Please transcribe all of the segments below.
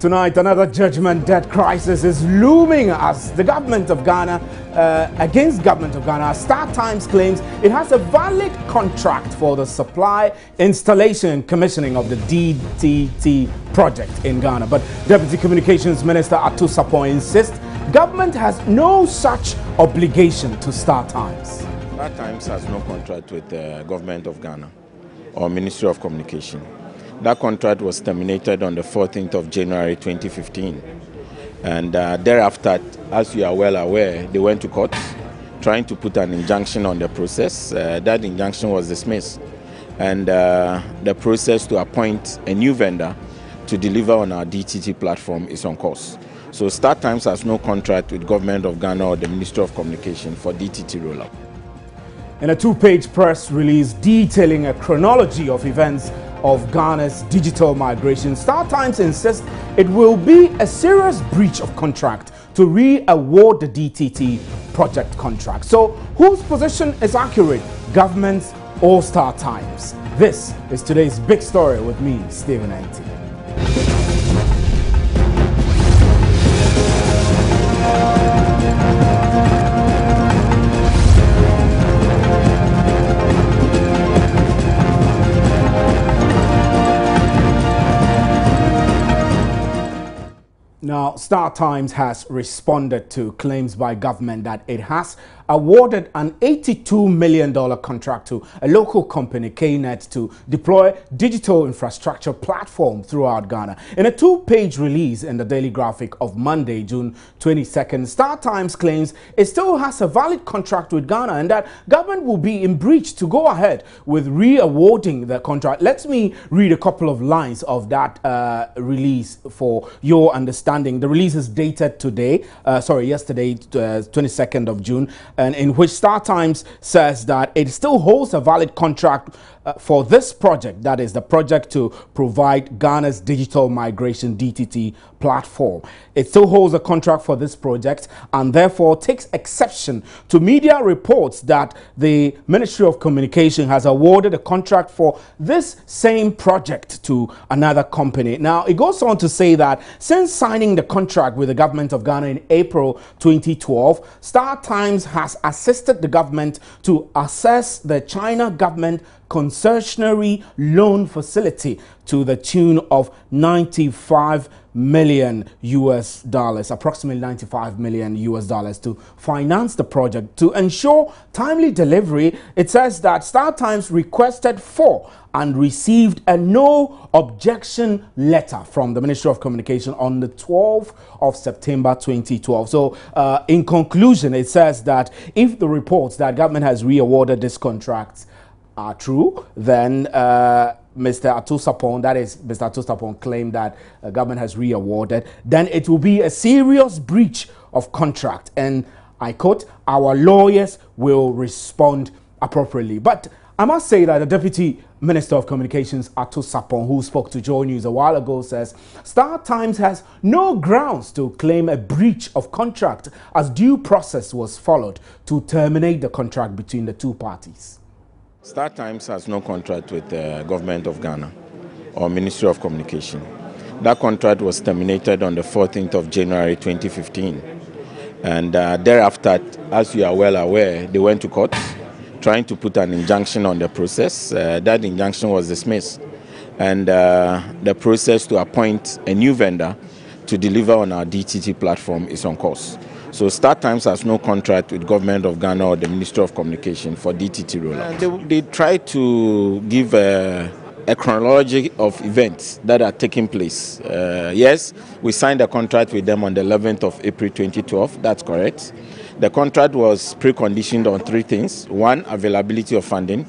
Tonight, another judgment debt crisis is looming as the government of Ghana, against government of Ghana. StarTimes claims it has a valid contract for the supply, installation and commissioning of the DTT project in Ghana. But Deputy Communications Minister Atu Sapon insists government has no such obligation to StarTimes. StarTimes has no contract with the government of Ghana or Ministry of Communication. That contract was terminated on the 14th of January 2015. And thereafter, as you are well aware, they went to court trying to put an injunction on the process. That injunction was dismissed. And the process to appoint a new vendor to deliver on our DTT platform is on course. So StarTimes has no contract with government of Ghana or the Ministry of Communication for DTT rollout. In a two-page press release detailing a chronology of events of Ghana's digital migration, StarTimes insists it will be a serious breach of contract to re-award the DTT project contract. So whose position is accurate, government's or StarTimes? This is today's big story with me, Stephen Enti. Now, StarTimes has responded to claims by government that it has awarded an $82 million contract to a local company, KNet, to deploy digital infrastructure platform throughout Ghana. In a two-page release in the Daily Graphic of Monday, June 22nd, StarTimes claims it still has a valid contract with Ghana and that government will be in breach to go ahead with re-awarding the contract. Let me read a couple of lines of that release for your understanding. The release is dated yesterday, 22nd of June, and in which StarTimes says that it still holds a valid contract for this project, that is the project to provide Ghana's digital migration DTT platform. It still holds a contract for this project and therefore takes exception to media reports that the Ministry of Communication has awarded a contract for this same project to another company. Now, it goes on to say that since signing the contract with the government of Ghana in April 2012, StarTimes has assisted the government to assess the China government concessionary loan facility to the tune of $95 million approximately $95 million to finance the project. To ensure timely delivery, it says that StarTimes requested for and received a no objection letter from the Ministry of Communication on the 12th of September 2012. So in conclusion, it says that if the reports that government has re-awarded this contract are true, then Mr. Atu Sapon, that is Mr. Atu Sapon, claimed that government has re-awarded, then it will be a serious breach of contract. And I quote, our lawyers will respond appropriately. But I must say that the Deputy Minister of Communications, Atu Sapon, who spoke to Joy News a while ago, says StarTimes has no grounds to claim a breach of contract as due process was followed to terminate the contract between the two parties. StarTimes has no contract with the government of Ghana or Ministry of Communication. That contract was terminated on the 14th of January 2015. And thereafter, as you are well aware, they went to court trying to put an injunction on the process. That injunction was dismissed. And the process to appoint a new vendor to deliver on our DTT platform is on course. So StarTimes has no contract with government of Ghana or the Ministry of Communication for DTT rollout. They try to give a chronology of events that are taking place. Yes, we signed a contract with them on the 11th of April 2012. That's correct. The contract was preconditioned on three things. One, availability of funding.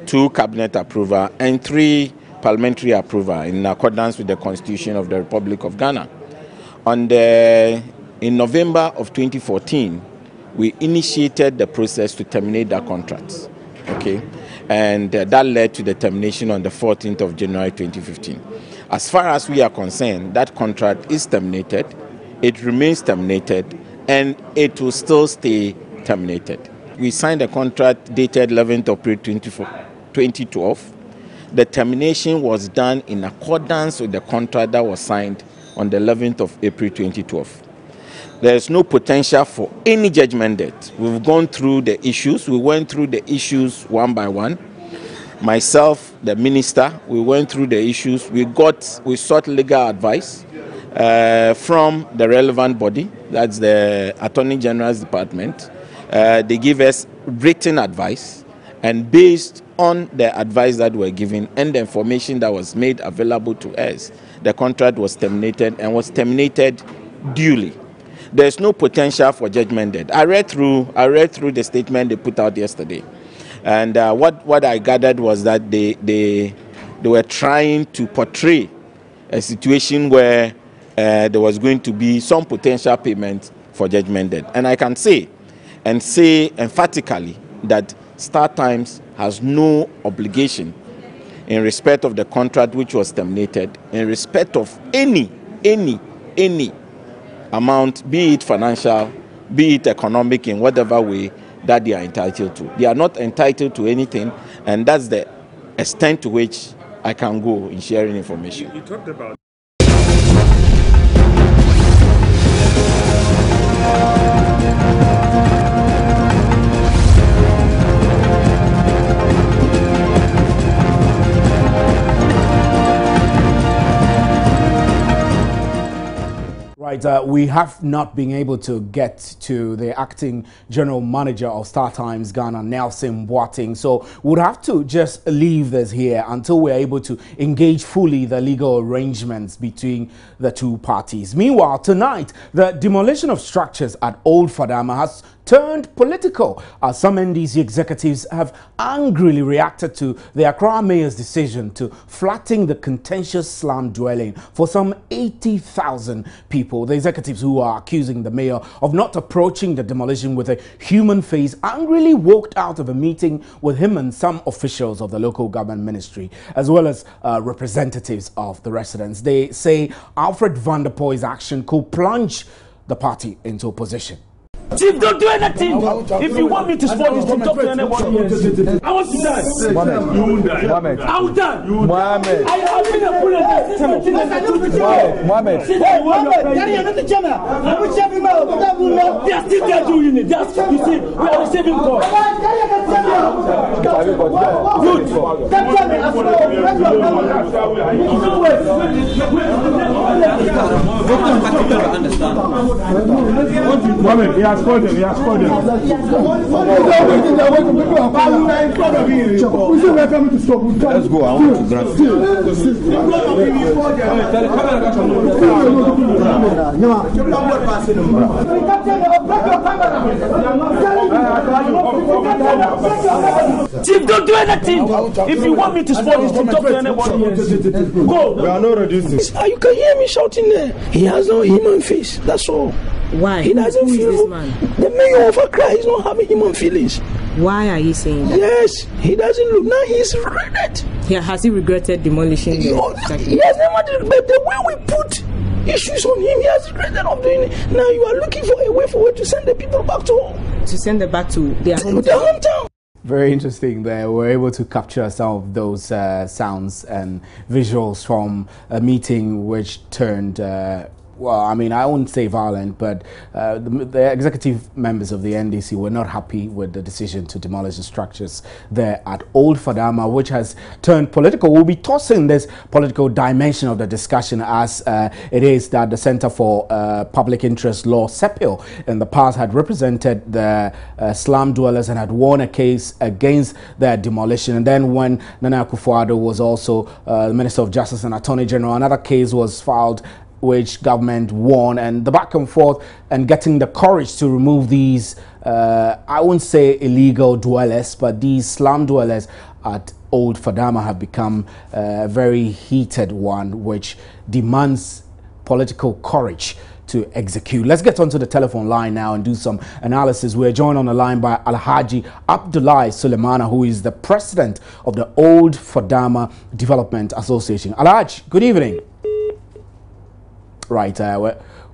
Two, cabinet approval. And three, parliamentary approval in accordance with the Constitution of the Republic of Ghana. In November of 2014, we initiated the process to terminate that contract, okay? And that led to the termination on the 14th of January 2015. As far as we are concerned, that contract is terminated, it remains terminated, and it will still stay terminated. We signed a contract dated 11th of April 2012. The termination was done in accordance with the contract that was signed on the 11th of April 2012. There is no potential for any judgment debt. We've gone through the issues. We went through the issues one by one. Myself, the minister, we went through the issues. We sought legal advice from the relevant body, that's the Attorney General's Department. They give us written advice, and based on the advice that were given and the information that was made available to us, the contract was terminated and was terminated duly. There's no potential for judgment debt. I read through the statement they put out yesterday, and what I gathered was that they were trying to portray a situation where there was going to be some potential payment for judgment debt. And I can say emphatically that StarTimes has no obligation in respect of the contract which was terminated, in respect of any amount, be it financial, be it economic, in whatever way that they are entitled to. They are not entitled to anything, and that's the extent to which I can go in sharing information. You talked about Right, we have not been able to get to the acting general manager of StarTimes Ghana, Nelson Boateng, so we'll have to just leave this here until we're able to engage fully the legal arrangements between the two parties. Meanwhile, tonight, the demolition of structures at Old Fadama has turned political as some NDC executives have angrily reacted to the Accra mayor's decision to flatten the contentious slum dwelling for some 80,000 people. The executives, who are accusing the mayor of not approaching the demolition with a human face, angrily walked out of a meeting with him and some officials of the local government ministry, as well as representatives of the residents. They say Alfred Vanderpoel's action could plunge the party into opposition. Chief, don't do anything. If you want me to spoil this, talk to anybody. I want to die. you won't die. I will die. Mohammed. I have been a bullet. Mohammed. They are still there doing it. You see, we are receiving calls. Mohammed, he has called him. He has called him. Let's go. I want to grant Chief, don't do anything. If you want me to spoil this, talk to anybody. Go. We are not reducing. You can hear me shouting there. He has no human face. That's all. Why? He doesn't feel this man. The mayor of Accra is not having human feelings. Why are you saying that? Yes, he doesn't look. Now he's regretted. Yeah, has he regretted demolishing the He has never regretted the way we put issues on him. He has regretted of doing it. Now you are looking for a way forward to send the people back to home. To send them back to their hometown. Very interesting there. We're able to capture some of those sounds and visuals from a meeting which turned well, I mean, I wouldn't say violent, but the executive members of the NDC were not happy with the decision to demolish the structures there at Old Fadama, which has turned political. We'll be tossing this political dimension of the discussion, as it is that the Center for Public Interest Law, CEPIL, in the past had represented the slum dwellers and had won a case against their demolition. And then when Nana Akufo-Addo was also the Minister of Justice and Attorney General, another case was filed which government won, and the back and forth and getting the courage to remove these, I wouldn't say illegal dwellers, but these slum dwellers at Old Fadama have become a very heated one, which demands political courage to execute. Let's get onto the telephone line now and do some analysis. We're joined on the line by Alhaji Abdullahi Sulemana, who is the president of the Old Fadama Development Association. Alhaji, good evening. Right,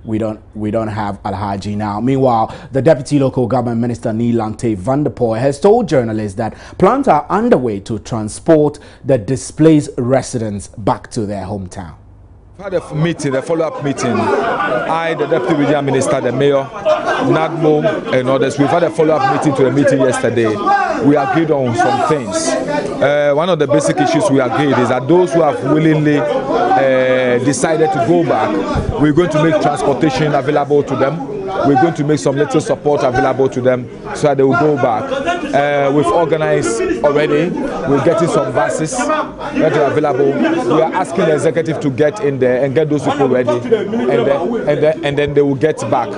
we don't have Alhaji now. Meanwhile, the Deputy Local Government Minister Neelante Vanderpoel has told journalists that plans are underway to transport the displaced residents back to their hometown. Had a meeting, a follow-up meeting. I, the Deputy Regional Minister, the Mayor, NADMO, and others. We've had a follow-up meeting to the meeting yesterday. We agreed on some things. One of the basic issues we agreed is that those who have willingly decided to go back, we're going to make transportation available to them. We're going to make some little support available to them so that they will go back. We've organized already. We're getting some buses that are available. We are asking the executive to get in there and get those people ready, and then they will get back.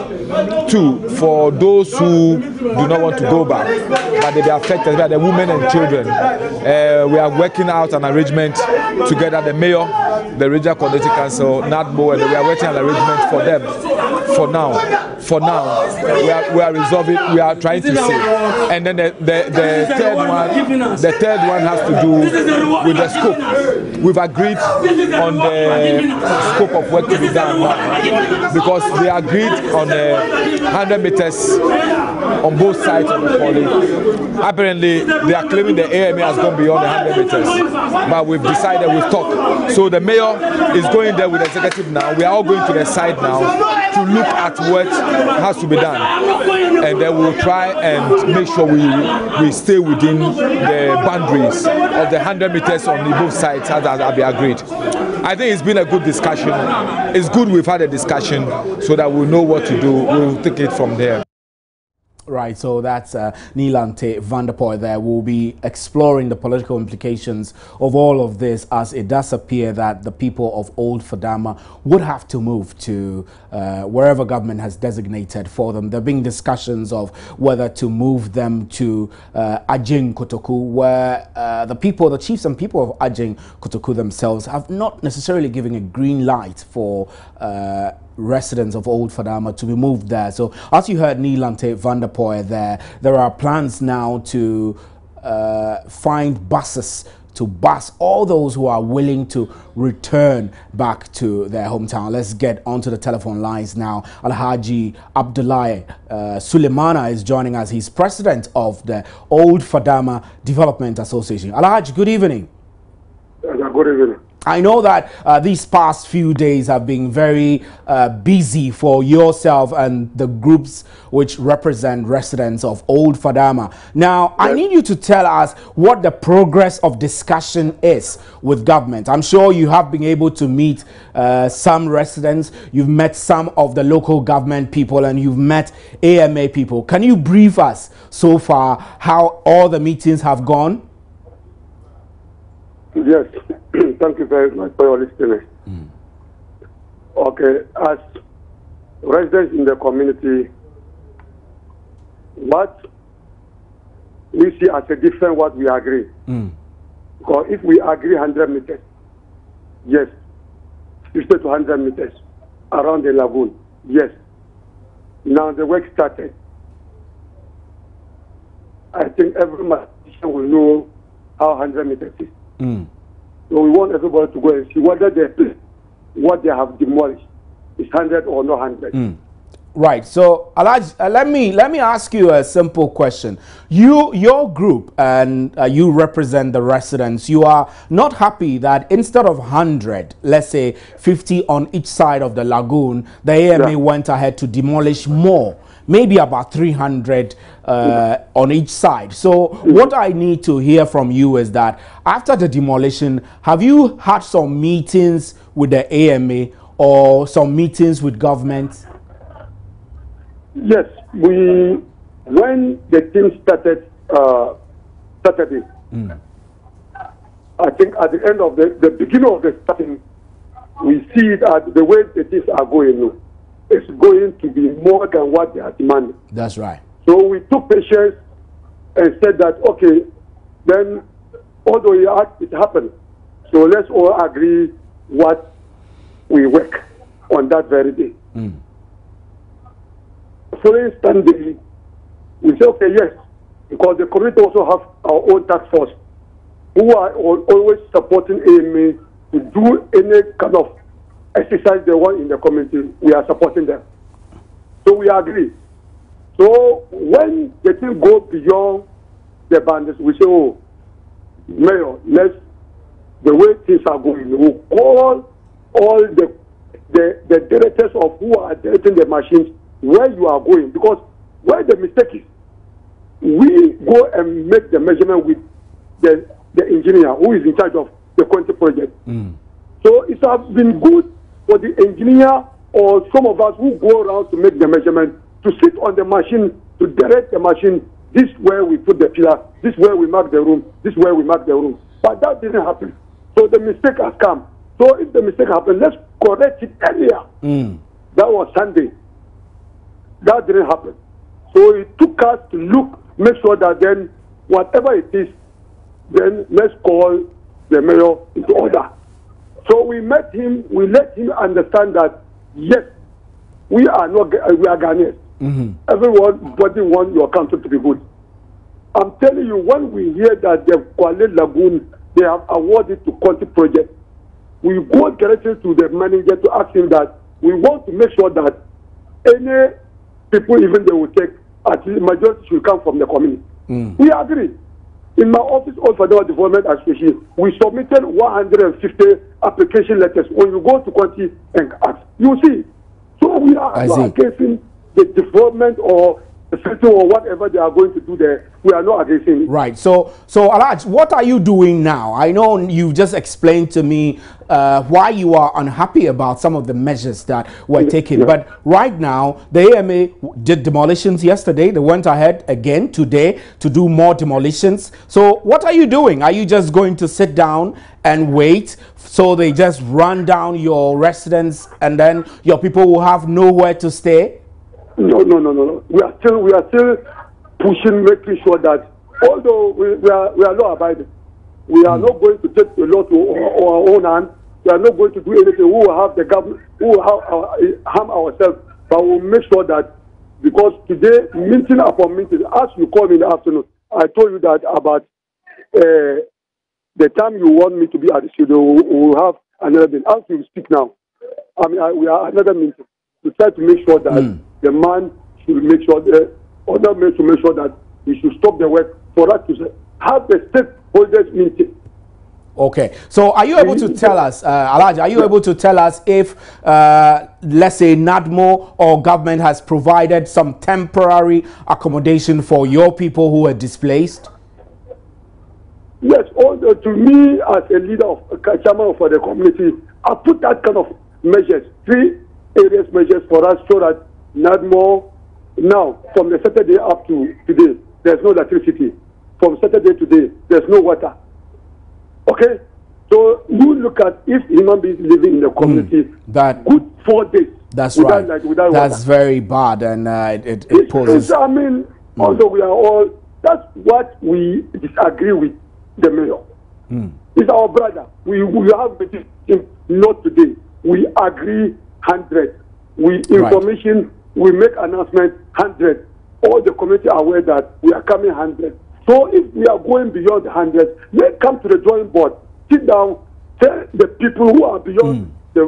Two, for those who do not want to go back, but they be affected by the women and children, we are working out an arrangement together, the mayor, the regional coordinating council, NADMO, and we are working an arrangement for them. For now, we are resolving. We are trying to see, and then the third one has to do with the scope. We've agreed on the scope of work to be done now, because we agreed on 100 meters on both sides of the corridor. Apparently, they are claiming the AMA has gone beyond the 100 meters, but we've decided, we've talked. So the mayor is going there with the executive now. We are all going to the side now to look at what has to be done, and then we'll try and make sure we stay within the boundaries of the 100 meters on both sides as have been agreed. I think it's been a good discussion. It's good we've had a discussion so that we'll know what to do. We'll take it from there. Right, so that's Nilante Vanderpoel there. We'll be exploring the political implications of all of this, as it does appear that the people of Old Fadama would have to move to wherever government has designated for them. There have been discussions of whether to move them to Ajing Kotoku, where the chiefs and people of Ajing Kotoku themselves have not necessarily given a green light for residents of Old Fadama to be moved there. So as you heard Nilante Vanderpoel there are plans now to find buses to bus all those who are willing to return back to their hometown. Let's get onto the telephone lines now. Alhaji Abdullahi Sulemana is joining us. He's president of the Old Fadama Development Association. Alhaji, good evening. Good evening. I know that these past few days have been very busy for yourself and the groups which represent residents of Old Fadama. Now, I need you to tell us what the progress of discussion is with government. I'm sure you have been able to meet some residents, you've met some of the local government people, and you've met AMA people. Can you brief us so far how all the meetings have gone? Yes, thank you very much for your listening. Okay, as residents in the community, what we see as a different what we agree. Because if we agree 100 meters, yes, 50 to 100 meters around the lagoon, yes. Now the work started. I think every mathematician will know how 100 meters is. So we want everybody to go and see whether what they have demolished is 100 or not 100. Right. So, Alaj, let me ask you a simple question. Your group, and you represent the residents. You are not happy that instead of 100, let's say 50 on each side of the lagoon, the AMA went ahead to demolish more, maybe about 300 on each side. So what I need to hear from you is that after the demolition, have you had some meetings with the AMA or some meetings with government? Yes, when the team started Saturday, I think at the end of the beginning of the starting, we see that the way the things are going, it's going to be more than what they are demanding. That's right. So we took patience and said that, okay, then although it happened, so let's all agree what we work on that very day. Following Sunday, we say, okay, yes, because the community also have our own task force who are always supporting AMA to do any kind of exercise they want in the community. We are supporting them. So we agree. So when the thing go beyond the boundaries, we say, oh, Mayor, the way things are going, we'll call all the directors of who are directing the machines where you are going, because where the mistake is, we go and make the measurement with the engineer who is in charge of the quality project. So it has been good for the engineer or some of us who go around to make the measurement to sit on the machine, to direct the machine. This is where we put the pillar, this is where we mark the room, this is where we mark the room. But that didn't happen. So the mistake has come. So if the mistake happened, let's correct it earlier. That was Sunday. That didn't happen. So it took us to look, make sure that then whatever it is, then let's call the mayor into order. So we met him, we let him understand that yes, we are Ghanaians. Everybody wants your country to be good. I'm telling you, when we hear that the Kuala Lagoon, they have awarded to quality project, we go directly to the manager to ask him that we want to make sure that any people, even they will take, at least majority should come from the community. We agree. In my office of Federal Development Association, we submitted 150 application letters. When you go to quality and ask, you see. So we are against the development or the setting or whatever they are going to do there. We are not against it. Right. So Alaj, what are you doing now? I know you just explained to me why you are unhappy about some of the measures that were taken. But right now, the AMA did demolitions yesterday. They went ahead again today to do more demolitions. So what are you doing? Are you just going to sit down and wait so they just run down your residence and then your people will have nowhere to stay? No. We are still pushing, making sure that although we are law abiding, we are not going to take the law to our own hand. We are not going to do anything. We will have the government, we will harm ourselves, but we will make sure that, because today, meeting upon meeting, as you called me in the afternoon, I told you that about the time you want me to be at the studio, we will have another meeting. As we speak now, we are another meeting to try to make sure that the man should make sure, the other men should make sure that we should stop the work for us to have the stakeholders meeting. Okay, so are you able to tell us, Alhaji, are you able to tell us if, let's say, NADMO or government has provided some temporary accommodation for your people who were displaced? Yes, although to me as a leader of a chairman for the community, I put that kind of measures, 3 areas measures for us so that NADMO, now from the Saturday up to today, there's no electricity. From Saturday to today, there's no water. Okay, so you look at if human beings living in the community, that good 4 days. That's without, right. Without that's water. very bad, and it poses. I mean, although we are all, that's what we disagree with the mayor. He's our brother. We have him not today. We agree 100. We information. We make announcement 100. All the community are aware that we are coming 100. So if we are going beyond 100, let's come to the drawing board, sit down, tell the people who are beyond the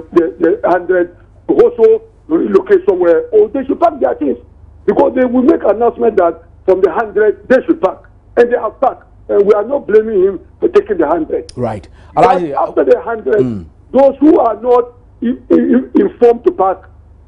100 to also relocate somewhere, or they should pack their things. Because they will make announcement that from the 100, they should pack. And they have packed. And we are not blaming him for taking the 100. Right. After the 100, those who are not informed to pack,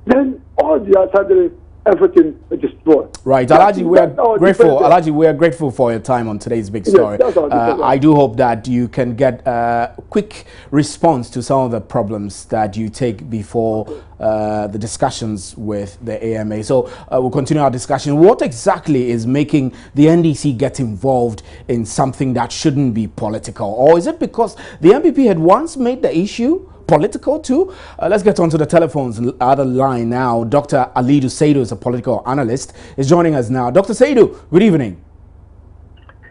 then all the other everything is destroyed. Right, Alhaji, we are grateful. Alhaji, we are grateful for your time on today's big story. Yes, I do hope that you can get a quick response to some of the problems that you take before the discussions with the AMA. So we'll continue our discussion. What exactly is making the NDC get involved in something that shouldn't be political? Or is it because the MPP had once made the issue political too? Let's get onto the telephones. Other line now. Dr. Alidu Seidu is a political analyst, is joining us now. Dr. Seidu, good evening.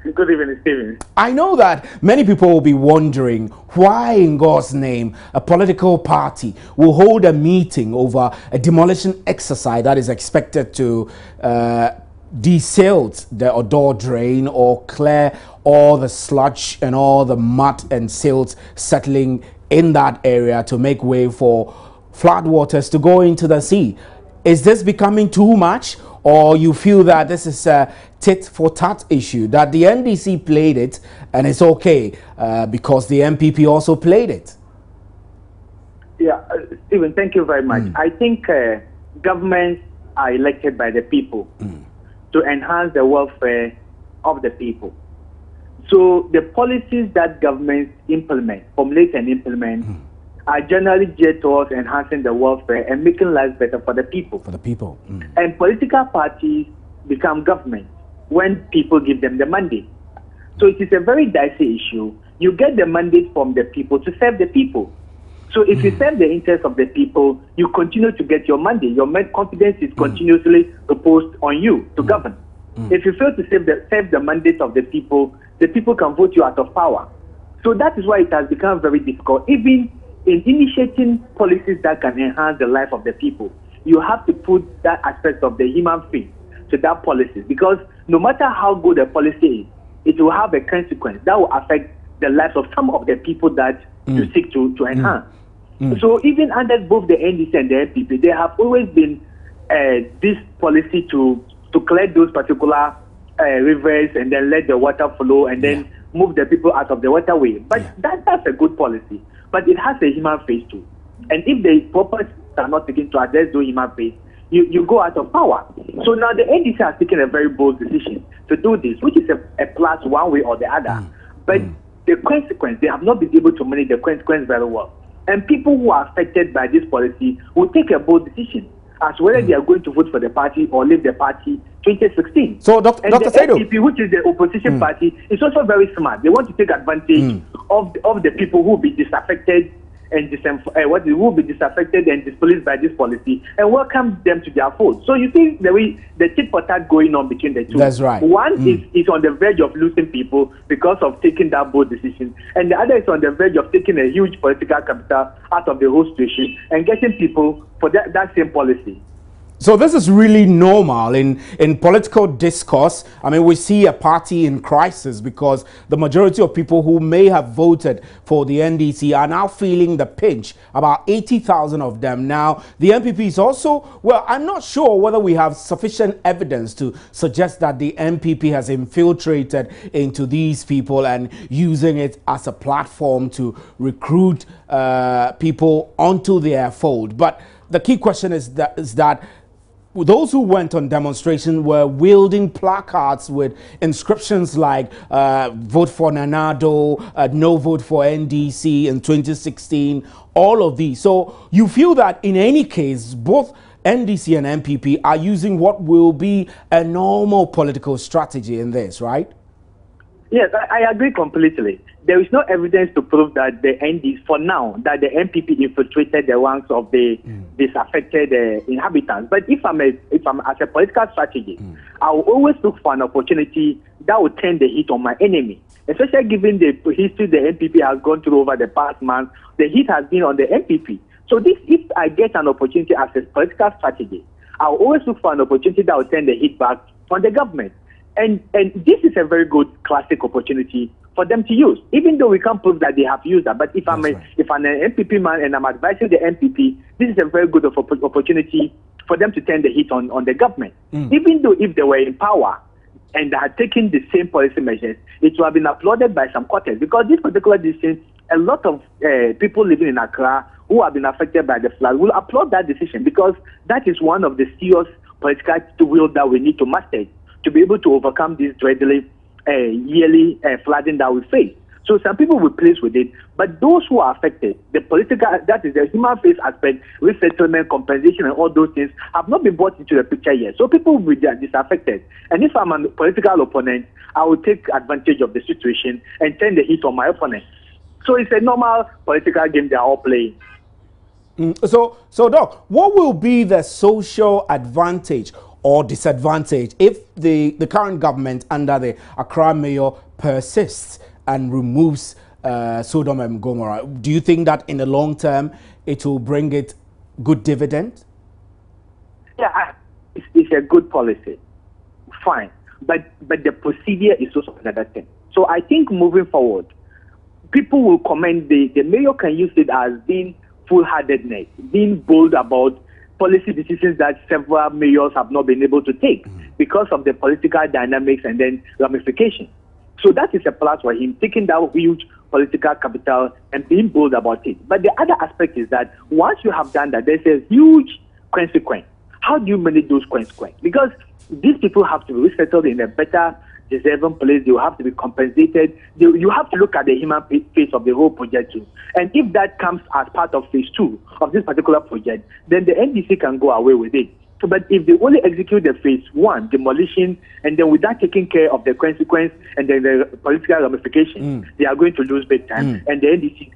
Good evening, Stephen. I know that many people will be wondering why, in God's name, a political party will hold a meeting over a demolition exercise that is expected to desilt the Odor drain or clear all the sludge and all the mud and silt settling in that area to make way for floodwaters to go into the sea. Is this becoming too much, or you feel that this is a tit for tat issue, that the NDC played it and it's okay because the MPP also played it? Yeah, Stephen, thank you very much. I think governments are elected by the people to enhance the welfare of the people. So the policies that governments implement, formulate and implement, are generally geared towards enhancing the welfare and making lives better for the people. For the people. And political parties become government when people give them the mandate. So it is a very dicey issue. You get the mandate from the people to serve the people. So if you serve the interests of the people, you continue to get your mandate. Your confidence is continuously reposed on you to govern. If you fail to serve the mandate of the people can vote you out of power. So that is why it has become very difficult. Even in initiating policies that can enhance the life of the people, you have to put that aspect of the human face to that policy, because no matter how good a policy is, it will have a consequence that will affect the lives of some of the people that you seek to enhance. So even under both the NDC and the NPP, there have always been this policy to clear those particular rivers and then let the water flow and then move the people out of the waterway. But that's a good policy. But it has a human face too. And if the purpose are not taken to address those human face, you go out of power. So now the NDC has taken a very bold decision to do this, which is a plus one way or the other. But the consequence, they have not been able to manage the consequence very well. And people who are affected by this policy will take a bold decision as whether they are going to vote for the party or leave the party 2016. So, Dr. Saidu, NPP, which is the opposition party, is also very smart. They want to take advantage of the people who will be disaffected and who will be disaffected and displaced by this policy, and welcome them to their fold. So you see the tit for tat going on between the two. That's right. One is on the verge of losing people because of taking that bold decision, and the other is on the verge of taking a huge political capital out of the whole situation and getting people for that same policy. So this is really normal in political discourse. I mean, we see a party in crisis because the majority of people who may have voted for the NDC are now feeling the pinch, about 80,000 of them. Now, the NPP is also, well, I'm not sure whether we have sufficient evidence to suggest that the NPP has infiltrated into these people and using it as a platform to recruit people onto their fold. But the key question is that those who went on demonstration were wielding placards with inscriptions like vote for Nanado, no vote for NDC in 2016, all of these. So you feel that in any case, both NDC and NPP are using what will be a normal political strategy in this, right? Yes, I agree completely. There is no evidence to prove that the NDC, for now, that the NPP infiltrated the ranks of the disaffected inhabitants. But if I'm as a political strategy, I will always look for an opportunity that will turn the heat on my enemy. Especially given the history the NPP has gone through over the past month, the heat has been on the NPP. So if I get an opportunity as a political strategy, I will always look for an opportunity that will turn the heat back on the government. And this is a very good classic opportunity for them to use, even though we can't prove that they have used that. But if I'm an NPP man and I'm advising the NPP, this is a very good opportunity for them to turn the heat on the government. Even though if they were in power and they had taken the same policy measures, it would have been applauded by some quarters, because this particular decision, a lot of people living in Accra who have been affected by the flood will applaud that decision, because that is one of the serious political tools that we need to master to be able to overcome this dreadfully yearly flooding that we face. So some people will place with it, but those who are affected, the political, that is the human face aspect, resettlement, compensation, and all those things have not been brought into the picture yet. So people will be disaffected. And if I'm a political opponent, I will take advantage of the situation and turn the heat on my opponent. So it's a normal political game they are all playing. So Doc, what will be the social advantage or disadvantage if the current government under the Accra mayor persists and removes Sodom and Gomorrah? Do you think that in the long term it will bring it good dividend? Yeah, it's a good policy, fine, but the procedure is also another thing. So I think moving forward, people will commend the mayor can use it as being full-heartedness, being bold about policy decisions that several mayors have not been able to take because of the political dynamics and then ramifications. So that is a plus for him, taking that huge political capital and being bold about it. But the other aspect is that once you have done that, there's a huge consequence. How do you manage those consequences? Because these people have to be resettled in a better, deserving place. They will have to be compensated. You have to look at the human face of the whole project too. And if that comes as part of phase 2 of this particular project, then the NDC can go away with it. But if they only execute the phase 1, demolition, and then without taking care of the consequence and then the political ramifications, they are going to lose big time. And the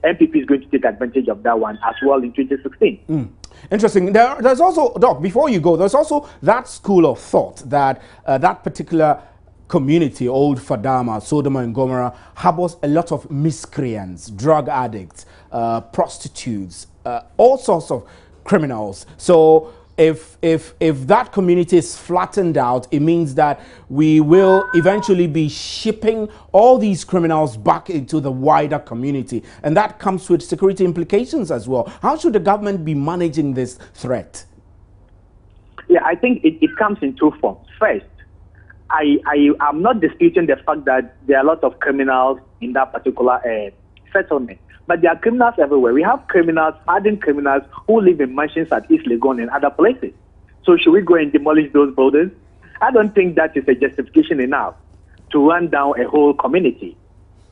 NPP is going to take advantage of that one as well in 2016. Interesting. There's also, Doc, before you go, there's also that school of thought that that particular community, Old Fadama, Sodom and Gomorrah, harbors a lot of miscreants, drug addicts, prostitutes, all sorts of criminals. So if that community is flattened out, it means that we will eventually be shipping all these criminals back into the wider community, and that comes with security implications as well. How should the government be managing this threat? Yeah, I think it comes in 2 forms. First, I'm not disputing the fact that there are a lot of criminals in that particular settlement. But there are criminals everywhere. We have criminals, hardened criminals, who live in mansions at East Legon and other places. So should we go and demolish those buildings? I don't think that is a justification enough to run down a whole community.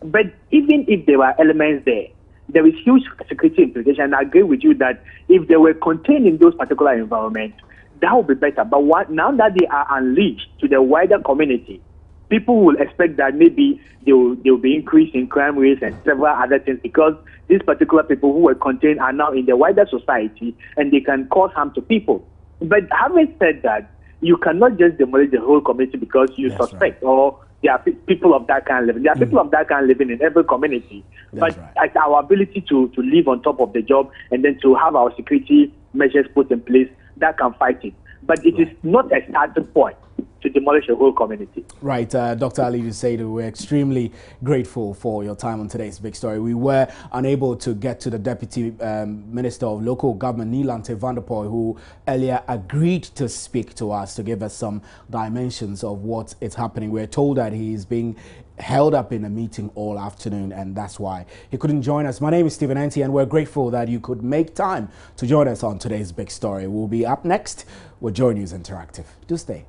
But even if there are elements there is huge security implication. I agree with you that if they were contained in those particular environments, that would be better. But now that they are unleashed to the wider community, people will expect that maybe there will be increase in crime rates and several other things, because these particular people who were contained are now in the wider society and they can cause harm to people. But having said that, you cannot just demolish the whole community because you suspect or there are people of that kind living. There are people of that kind living in every community. But it's our ability to live on top of the job and then to have our security measures put in place that can fight it. But it is not a starting point to demolish a whole community. Right, Dr. Ali Dusaidu, we're extremely grateful for your time on today's Big Story. We were unable to get to the Deputy Minister of Local Government, Nielante Vanderpoel, who earlier agreed to speak to us to give us some dimensions of what is happening. We're told that he is being held up in a meeting all afternoon, and that's why he couldn't join us. My name is Stephen Anti, and we're grateful that you could make time to join us on today's Big Story. We'll be up next with Joy News Interactive. Do stay.